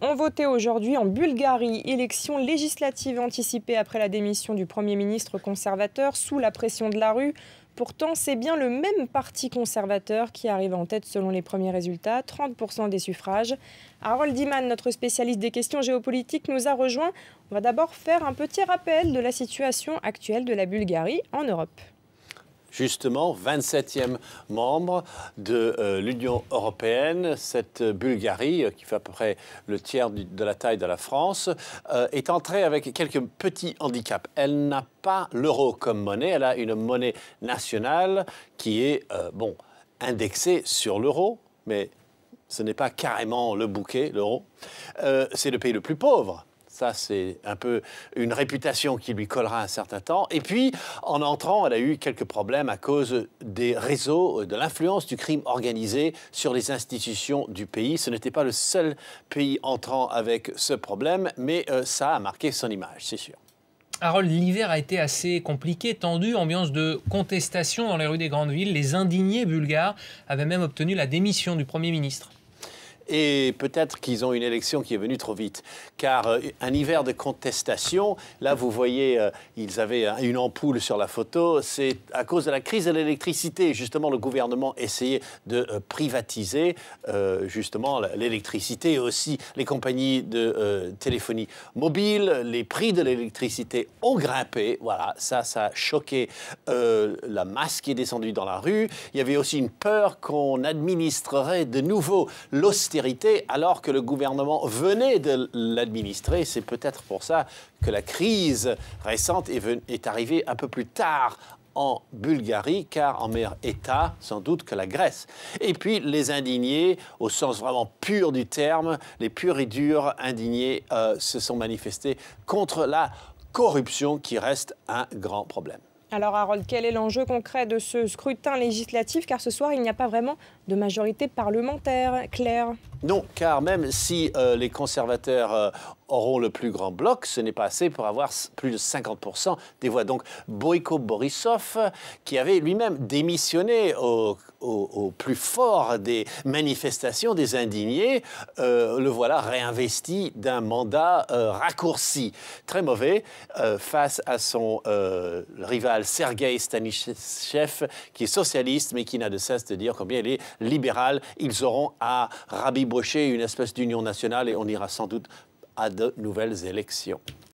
ont voté aujourd'hui en Bulgarie. Élection législative anticipée après la démission du Premier ministre conservateur sous la pression de la rue. Pourtant, c'est bien le même parti conservateur qui arrive en tête selon les premiers résultats, 30% des suffrages. Harold Iman, notre spécialiste des questions géopolitiques, nous a rejoint. On va d'abord faire un petit rappel de la situation actuelle de la Bulgarie en Europe. Justement, 27e membre de l'Union européenne, cette Bulgarie, qui fait à peu près le tiers de la taille de la France, est entrée avec quelques petits handicaps. Elle n'a pas l'euro comme monnaie, elle a une monnaie nationale qui est, indexée sur l'euro, mais ce n'est pas carrément le bouquet, l'euro. C'est le pays le plus pauvre. Ça, c'est un peu une réputation qui lui collera un certain temps. Et puis, en entrant, elle a eu quelques problèmes à cause des réseaux, de l'influence du crime organisé sur les institutions du pays. Ce n'était pas le seul pays entrant avec ce problème, mais ça a marqué son image, c'est sûr. Harold, l'hiver a été assez compliqué, tendu, ambiance de contestation dans les rues des grandes villes. Les indignés bulgares avaient même obtenu la démission du Premier ministre. Et peut-être qu'ils ont une élection qui est venue trop vite, car un hiver de contestation, là vous voyez, ils avaient une ampoule sur la photo, c'est à cause de la crise de l'électricité. Justement, le gouvernement essayait de privatiser justement l'électricité et aussi les compagnies de téléphonie mobile. Les prix de l'électricité ont grimpé, voilà, ça a choqué la masse qui est descendue dans la rue. Il y avait aussi une peur qu'on administrerait de nouveau l'austérité alors que le gouvernement venait de l'administrer. C'est peut-être pour ça que la crise récente est arrivée un peu plus tard en Bulgarie, car en meilleur état, sans doute, que la Grèce. Et puis, les indignés, au sens vraiment pur du terme, les purs et durs indignés se sont manifestés contre la corruption qui reste un grand problème. Alors Harold, quel est l'enjeu concret de ce scrutin législatif? Car ce soir, il n'y a pas vraiment de majorité parlementaire claire. Non, car même si les conservateurs auront le plus grand bloc, ce n'est pas assez pour avoir plus de 50% des voix. Donc Boyko Borisov, qui avait lui-même démissionné au plus fort des manifestations des indignés, le voilà réinvesti d'un mandat raccourci. Très mauvais face à son rival Sergueï Stanishev, qui est socialiste, mais qui n'a de cesse de dire combien il est libéral. Ils auront à rabibocher une espèce d'union nationale et on ira sans doute à de nouvelles élections.